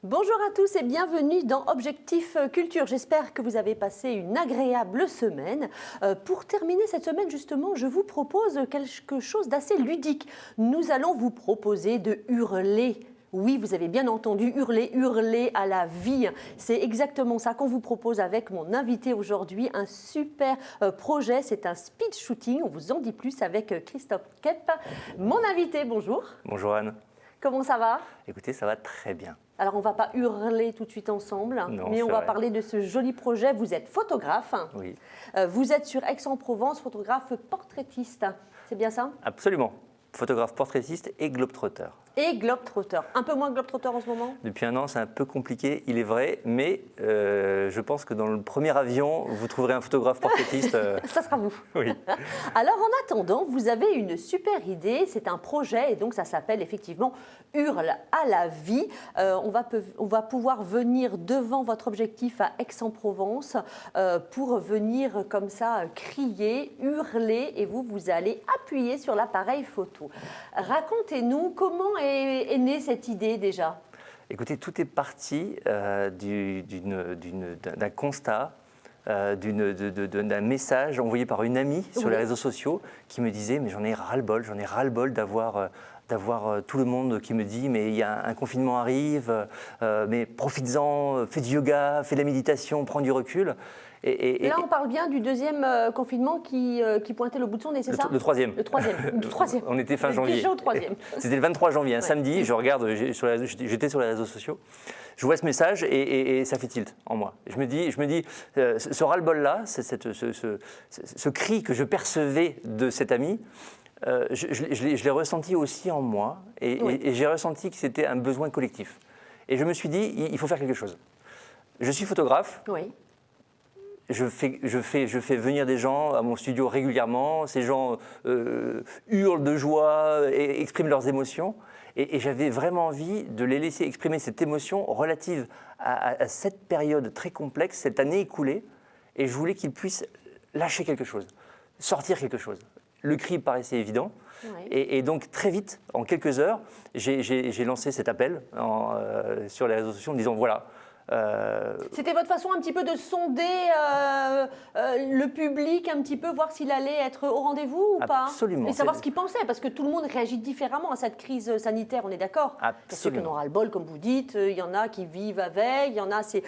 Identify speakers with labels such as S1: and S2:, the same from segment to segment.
S1: Bonjour à tous et bienvenue dans Objectif Culture. J'espère que vous avez passé une agréable semaine. Pour terminer cette semaine, justement, je vous propose quelque chose d'assez ludique. Nous allons vous proposer de hurler. Oui, vous avez bien entendu, hurler à la vie. C'est exactement ça qu'on vous propose avec mon invité aujourd'hui. Un super projet, c'est un speed shooting. On vous en dit plus avec Christophe Kep. Mon invité, bonjour.
S2: Bonjour Anne.
S1: Comment ça va ?
S2: Écoutez, ça va très bien.
S1: Alors, on ne va pas hurler tout de suite ensemble,
S2: Non,
S1: mais on
S2: c'est
S1: va
S2: vrai.
S1: parler de ce joli projet. Vous êtes photographe.
S2: Oui.
S1: Vous êtes sur Aix-en-Provence, photographe portraitiste. C'est bien ça ?
S2: Absolument. Photographe portraitiste et globetrotter.
S1: Et globetrotter. Un peu moins globetrotter en ce moment ?
S2: Depuis un an, c'est un peu compliqué, il est vrai, mais je pense que dans le premier avion, vous trouverez un photographe portraitiste.
S1: Ça sera vous.
S2: Oui.
S1: Alors, en attendant, vous avez une super idée. C'est un projet et donc ça s'appelle effectivement Hurle à la vie. On va pouvoir venir devant votre objectif à Aix-en-Provence pour venir comme ça crier, hurler et vous allez appuyer sur l'appareil photo. Racontez-nous comment est née cette idée déjà ?
S2: Écoutez, tout est parti d'un constat, d'un message envoyé par une amie sur les réseaux sociaux qui me disait « mais j'en ai ras-le-bol d'avoir tout le monde qui me dit mais il y a un confinement arrive, mais profites-en, fais du yoga, fais de la méditation, prends du recul ».
S1: Là, on parle bien du deuxième confinement qui pointait le bout de son nez, c'est ça ?
S2: Le troisième.
S1: Le troisième.
S2: On était fin janvier.
S1: Déjà au troisième.
S2: C'était le 23 janvier, un samedi, je regarde, j'étais sur les réseaux sociaux, je vois ce message et ça fait tilt en moi. Je me dis ce ras-le-bol-là, ce cri que je percevais de cet ami, je l'ai ressenti aussi en moi et j'ai ressenti que c'était un besoin collectif. Et je me suis dit, il faut faire quelque chose. Je suis photographe.
S1: Oui.
S2: Je fais venir des gens à mon studio régulièrement. Ces gens hurlent de joie et expriment leurs émotions. Et j'avais vraiment envie de les laisser exprimer cette émotion relative à cette période très complexe, cette année écoulée. Et je voulais qu'ils puissent lâcher quelque chose, sortir quelque chose. Le cri paraissait évident.
S1: Ouais.
S2: Et donc très vite, en quelques heures, j'ai lancé cet appel sur les réseaux sociaux en disant voilà.
S1: C'était votre façon un petit peu de sonder le public, un petit peu, voir s'il allait être au rendez-vous ou pas ?
S2: Absolument.
S1: Et savoir ce qu'il pensait, parce que tout le monde réagit différemment à cette crise sanitaire, on est d'accord ?
S2: Absolument.
S1: Il y a ceux qui en ont ras-le-bol, comme vous dites, il y en a qui vivent avec, il y en a, c'est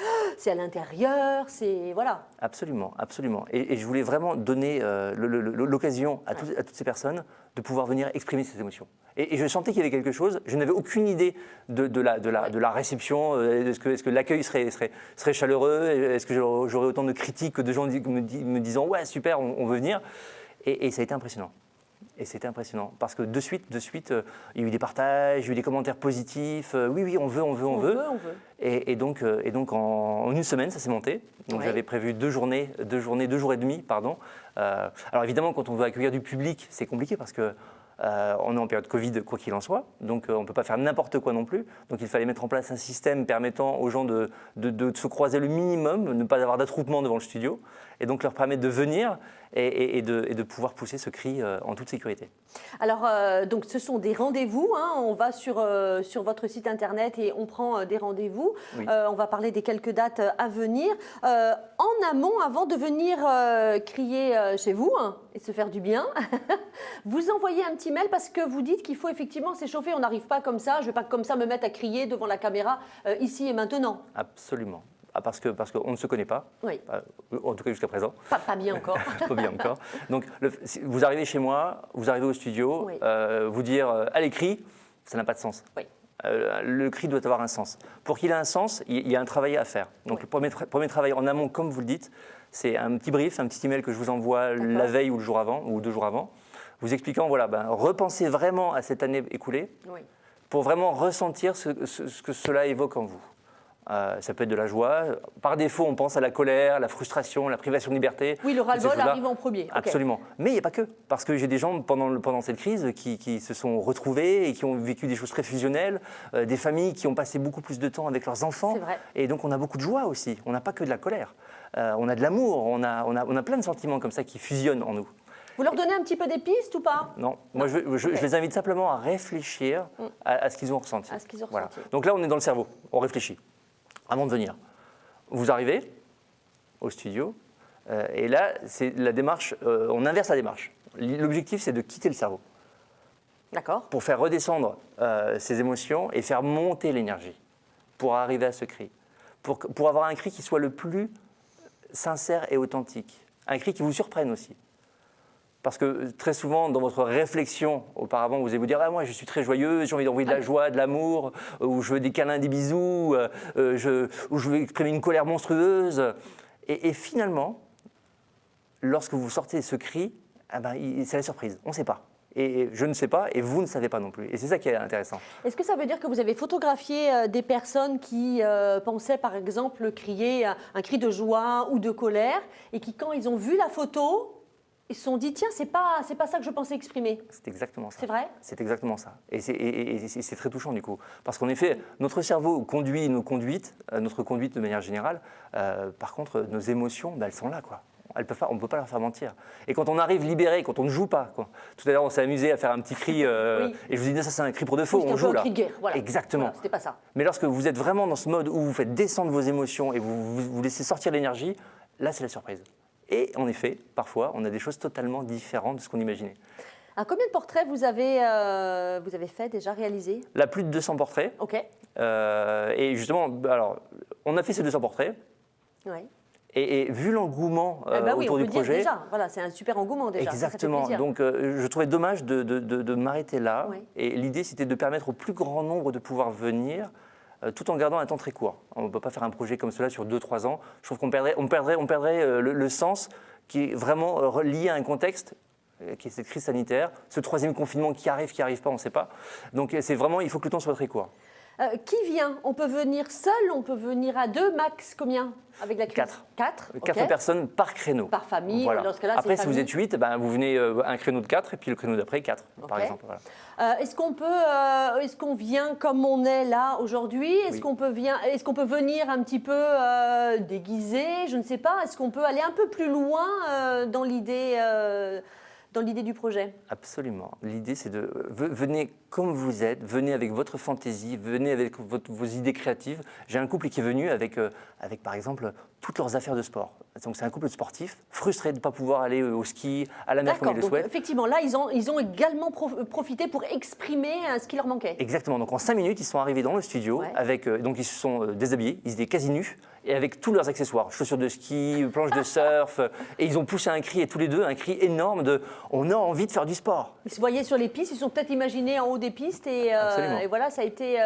S1: à l'intérieur, c'est... Voilà.
S2: Absolument, absolument. Et je voulais vraiment donner l'occasion à toutes ces personnes de pouvoir venir exprimer ces émotions. Et je sentais qu'il y avait quelque chose. Je n'avais aucune idée de la réception. Est-ce que l'accueil serait chaleureux ? Est-ce que j'aurais autant de critiques que de gens me disant « ouais, super, on veut venir ». Et ça a été impressionnant. Et c'était impressionnant parce que de suite, il y a eu des partages, il y a eu des commentaires positifs. Oui, on veut. Et donc en une semaine, ça s'est monté. Donc j'avais prévu 2 jours et demi, pardon. Alors évidemment, quand on veut accueillir du public, c'est compliqué parce que on est en période Covid, quoi qu'il en soit. Donc on ne peut pas faire n'importe quoi non plus. Donc il fallait mettre en place un système permettant aux gens de se croiser le minimum, ne pas avoir d'attroupement devant le studio, et donc leur permettre de venir et de pouvoir pousser ce cri en toute sécurité.
S1: Alors, donc, ce sont des rendez-vous. Hein. On va sur votre site internet et on prend des rendez-vous.
S2: Oui.
S1: On va parler des quelques dates à venir. En amont, avant de venir crier chez vous et se faire du bien, vous envoyez un petit mail parce que vous dites qu'il faut effectivement s'échauffer. On n'arrive pas comme ça. Je ne vais pas comme ça me mettre à crier devant la caméra ici et maintenant.
S2: Absolument. Parce qu'on ne se connaît pas,
S1: Oui.
S2: En tout cas jusqu'à présent.
S1: Pas bien encore.
S2: Pas bien encore. Donc, vous arrivez chez moi, vous arrivez au studio,
S1: Oui.
S2: vous dire « allez, crie », ça n'a pas de sens.
S1: Oui.
S2: Le cri doit avoir un sens. Pour qu'il ait un sens, il y a un travail à faire. Donc, le premier travail en amont, comme vous le dites, c'est un petit brief, un petit email que je vous envoie la veille ou le jour avant, ou 2 jours avant, vous expliquant, voilà, repensez vraiment à cette année écoulée pour vraiment ressentir ce que cela évoque en vous. Ça peut être de la joie. Par défaut, on pense à la colère, la frustration, la privation de liberté.
S1: Oui, le ras-le-bol arrive en premier. Okay.
S2: Absolument. Mais il n'y a pas que. Parce que j'ai des gens pendant cette crise qui se sont retrouvés et qui ont vécu des choses très fusionnelles, des familles qui ont passé beaucoup plus de temps avec leurs enfants.
S1: C'est vrai.
S2: Et donc on a beaucoup de joie aussi. On n'a pas que de la colère. On a de l'amour, on a plein de sentiments comme ça qui fusionnent en nous.
S1: Vous leur donnez un petit peu des pistes ou pas?
S2: Non, moi je les invite simplement à réfléchir à ce qu'ils ont ressenti.
S1: À ce qu'ils ont
S2: Voilà.
S1: ressenti.
S2: Donc là, on est dans le cerveau, on réfléchit avant de venir. Vous arrivez au studio et là, c'est la démarche, on inverse la démarche. L'objectif, c'est de quitter le cerveau
S1: D'accord.
S2: pour faire redescendre ces émotions et faire monter l'énergie pour arriver à ce cri. Pour avoir un cri qui soit le plus sincère et authentique. Un cri qui vous surprenne aussi. Parce que très souvent, dans votre réflexion, auparavant, vous allez vous dire ah, « moi, je suis très joyeuse, j'ai envie d'envoyer de la joie, de l'amour, ou je veux des câlins, des bisous, ou je veux exprimer une colère monstrueuse. » Et finalement, lorsque vous sortez ce cri, eh ben, c'est la surprise, on ne sait pas. Et je ne sais pas, et vous ne savez pas non plus. Et c'est ça qui est intéressant.
S1: Est-ce que ça veut dire que vous avez photographié des personnes qui pensaient, par exemple, crier un cri de joie ou de colère, et qui, quand ils ont vu la photo, ils se sont dit, tiens, c'est pas ça que je pensais exprimer.
S2: C'est exactement ça.
S1: C'est vrai?
S2: C'est exactement ça. Et c'est très touchant du coup. Parce qu'en effet, notre cerveau conduit nos conduites, notre conduite de manière générale. Par contre, nos émotions, elles sont là, quoi. On ne peut pas leur faire mentir. Et quand on arrive libéré, quand on ne joue pas, quoi. Tout à l'heure, on s'est amusé à faire un petit cri, et je vous ai dit, ça c'est un cri pour de faux,
S1: Oui,
S2: on joue là.
S1: Un cri de guerre, voilà.
S2: Exactement.
S1: Voilà, c'était pas ça.
S2: Mais lorsque vous êtes vraiment dans ce mode où vous faites descendre vos émotions et vous laissez sortir l'énergie, là c'est la surprise. Et en effet, parfois, on a des choses totalement différentes de ce qu'on imaginait.
S1: Combien de portraits vous avez fait déjà, réalisés?
S2: Là, plus de 200 portraits.
S1: Ok.
S2: Et justement, alors, on a fait ces 200 portraits.
S1: Ouais.
S2: Et vu l'engouement autour du projet,
S1: déjà, voilà, c'est un super engouement déjà.
S2: exactement.
S1: Ça fait plaisir.
S2: Donc, je trouvais dommage de m'arrêter là.
S1: Oui.
S2: Et l'idée, c'était de permettre au plus grand nombre de pouvoir venir, tout en gardant un temps très court. On ne peut pas faire un projet comme cela sur 2-3 ans. Je trouve qu'on perdrait le sens qui est vraiment lié à un contexte qui est cette crise sanitaire, ce troisième confinement qui arrive pas, on ne sait pas. Donc, c'est vraiment, il faut que le temps soit très court.
S1: Qui vient? On peut venir seul, on peut venir à deux, max combien avec la crise?
S2: 4.
S1: Ok.
S2: 4 personnes par créneau.
S1: Par famille,
S2: Voilà.
S1: dans ce cas-là,
S2: après,
S1: c'est
S2: si vous
S1: famille.
S2: êtes 8, vous venez un créneau de 4 et puis le créneau d'après 4, par
S1: Ok.
S2: exemple. Voilà.
S1: Est-ce qu'on vient comme on est là aujourd'hui? Est-ce
S2: Oui.
S1: qu'on peut venir un petit peu déguisé? Je ne sais pas. Est-ce qu'on peut aller un peu plus loin dans l'idée du projet?
S2: Absolument. L'idée, c'est de venez comme vous êtes, venez avec votre fantaisie, venez avec vos idées créatives. J'ai un couple qui est venu avec par exemple, toutes leurs affaires de sport. Donc, c'est un couple de sportifs frustrés de ne pas pouvoir aller au ski, à la mer comme
S1: D'accord.
S2: ils le
S1: Donc
S2: souhaitent.
S1: effectivement, là, ils ont également profité pour exprimer ce qui leur manquait.
S2: Exactement. Donc en 5 minutes, ils sont arrivés dans le studio
S1: Ouais.
S2: donc ils se sont déshabillés, ils étaient quasi nus et avec tous leurs accessoires, chaussures de ski, planches de surf, et ils ont poussé un cri, et tous les deux, un cri énorme de « on a envie de faire du sport ».
S1: Ils se voyaient sur les pistes, ils se sont peut-être imaginés en haut des pistes et voilà, ça a été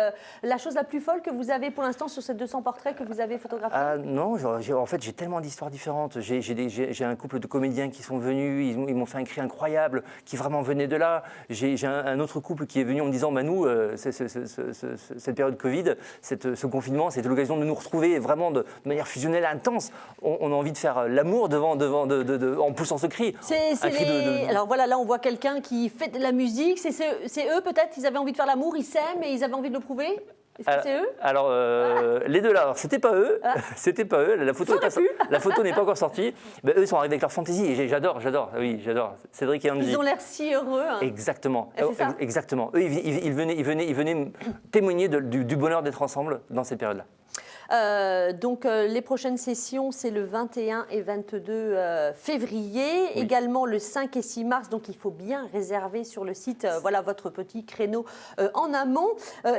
S1: la chose la plus folle que vous avez pour l'instant sur ces 200 portraits que vous avez photographiés.
S2: Non, en fait j'ai tellement d'histoires différentes. J'ai un couple de comédiens qui sont venus, ils m'ont fait un cri incroyable qui vraiment venait de là. J'ai un autre couple qui est venu en me disant nous, cette période Covid, ce confinement, c'était l'occasion de nous retrouver vraiment de manière fusionnelle, intense. On a envie de faire l'amour en poussant ce cri.
S1: Alors voilà, là on voit quelqu'un qui fait de la musique, c'est eux peut-être, ils avaient envie de faire l'amour, ils s'aiment et ils avaient envie de le prouver? Est-ce que c'est eux?
S2: Alors, les deux là, alors, c'était pas eux, c'était pas eux, la photo n'est pas encore sortie. Mais eux, ils sont arrivés avec leur fantaisie et j'adore, Cédric et Andy.
S1: Ils ont l'air si heureux. Hein.
S2: Exactement,
S1: C'est ça.
S2: exactement. Eux, ils venaient témoigner du bonheur d'être ensemble dans cette période-là.
S1: Donc les prochaines sessions, c'est le 21 et 22 février,
S2: Oui.
S1: également le 5 et 6 mars, donc il faut bien réserver sur le site voilà, votre petit créneau en amont.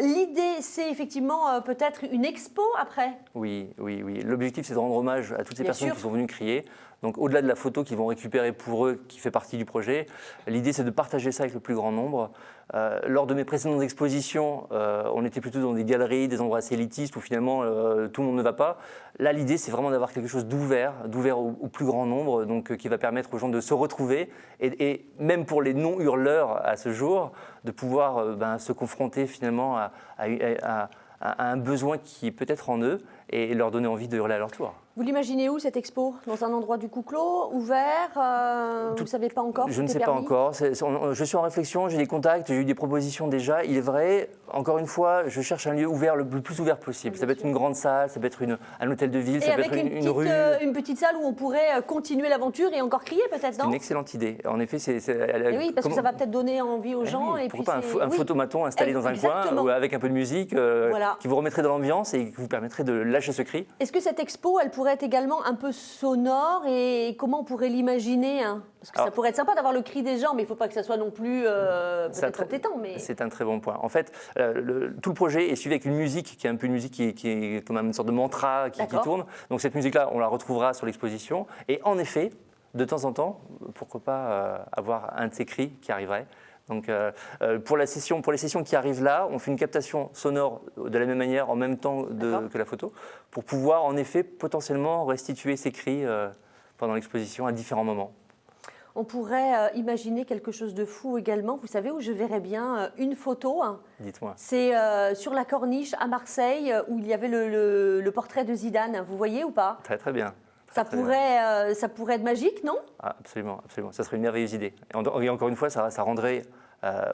S1: L'idée, c'est effectivement peut-être une expo après.
S2: Oui. L'objectif, c'est de rendre hommage à toutes ces
S1: Bien
S2: personnes
S1: sûr.
S2: qui sont venues crier. Donc, au-delà de la photo qu'ils vont récupérer pour eux, qui fait partie du projet, l'idée, c'est de partager ça avec le plus grand nombre. Lors de mes précédentes expositions, on était plutôt dans des galeries, des endroits assez élitistes où finalement tout le monde ne va pas. Là, l'idée, c'est vraiment d'avoir quelque chose d'ouvert au plus grand nombre, donc qui va permettre aux gens de se retrouver et même pour les non-hurleurs à ce jour, de pouvoir se confronter finalement à un besoin qui est peut-être en eux et leur donner envie de hurler à leur tour.
S1: Vous l'imaginez où cette expo? Dans un endroit du coup clos, ouvert? Vous ne savez pas encore?
S2: Je ne sais pas
S1: permis
S2: encore. Je suis en réflexion, j'ai des contacts, j'ai eu des propositions déjà. Il est vrai, encore une fois, je cherche un lieu ouvert, le plus ouvert possible. Ça peut être une grande salle, ça peut être un hôtel de ville,
S1: Et
S2: ça peut
S1: avec
S2: être une rue.
S1: une petite salle où on pourrait continuer l'aventure et encore crier peut-être, non?
S2: C'est une excellente idée. En effet,
S1: Oui, parce que ça va peut-être donner envie aux gens.
S2: Oui,
S1: Et
S2: pourquoi
S1: puis
S2: pas un photomaton installé dans un
S1: Exactement.
S2: coin avec un peu de musique
S1: Voilà.
S2: qui vous remettrait dans l'ambiance et qui vous permettrait de lâcher ce cri.
S1: Est-ce que cette expo, elle pourrait être également un peu sonore et comment on pourrait l'imaginer, hein? Parce que ça pourrait être sympa d'avoir le cri des gens, mais il ne faut pas que ça soit non plus peut-être entêtant. Mais...
S2: C'est un très bon point. En fait, tout le projet est suivi avec une musique qui est un peu une musique qui est comme une sorte de mantra qui tourne. Donc cette musique-là, on la retrouvera sur l'exposition. Et en effet, de temps en temps, pourquoi pas avoir un de ces cris qui arriverait. Donc pour les sessions qui arrivent là, on fait une captation sonore de la même manière, en même temps que la photo, pour pouvoir en effet potentiellement restituer ces cris pendant l'exposition à différents moments.
S1: On pourrait imaginer quelque chose de fou également. Vous savez où je verrais bien une photo, hein.
S2: Dites-moi.
S1: C'est sur la Corniche à Marseille où il y avait le portrait de Zidane. Vous voyez ou pas?
S2: Très très bien.
S1: Ça pourrait être magique, non?
S2: Ah, absolument, absolument. Ça serait une merveilleuse idée. Et encore une fois, ça rendrait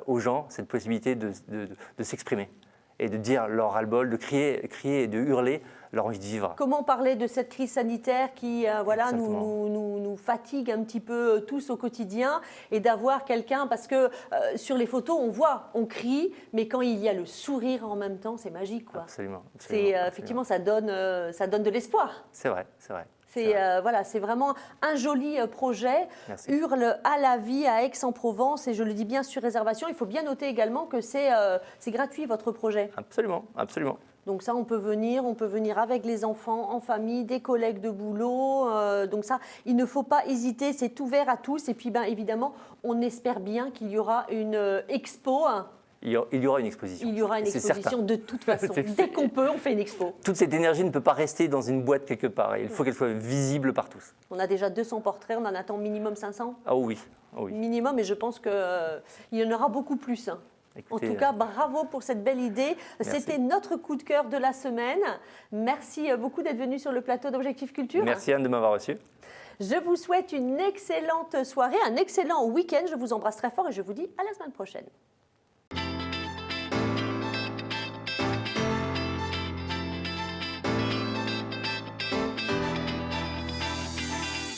S2: aux gens cette possibilité de s'exprimer et de dire leur ras-le-bol, de crier et de hurler leur envie de vivre.
S1: Comment parler de cette crise sanitaire qui nous fatigue un petit peu tous au quotidien et d'avoir quelqu'un, parce que sur les photos, on voit, on crie, mais quand il y a le sourire en même temps, c'est magique, quoi.
S2: Absolument.
S1: Effectivement, ça donne de l'espoir.
S2: C'est vrai, c'est vrai.
S1: C'est vraiment un joli projet.
S2: Merci.
S1: Hurle à la vie à Aix-en-Provence et je le dis bien sur réservation. Il faut bien noter également que c'est gratuit votre projet.
S2: Absolument, absolument.
S1: Donc ça, on peut venir avec les enfants, en famille, des collègues de boulot. Donc ça, il ne faut pas hésiter, c'est ouvert à tous. Et puis, évidemment, on espère bien qu'il y aura une expo.
S2: Il y aura une exposition.
S1: Il y aura une exposition de toute façon. Dès qu'on peut, on fait une expo.
S2: Toute cette énergie ne peut pas rester dans une boîte quelque part. Il faut qu'elle soit visible par tous.
S1: On a déjà 200 portraits, on en attend minimum 500.
S2: Ah oui, oui.
S1: Minimum, et je pense qu'il y en aura beaucoup plus. Écoutez, en tout cas, bravo pour cette belle idée. C'était notre coup de cœur de la semaine. Merci beaucoup d'être venu sur le plateau d'Objectif Culture.
S2: Merci Anne de m'avoir reçu.
S1: Je vous souhaite une excellente soirée, un excellent week-end. Je vous embrasse très fort et je vous dis à la semaine prochaine.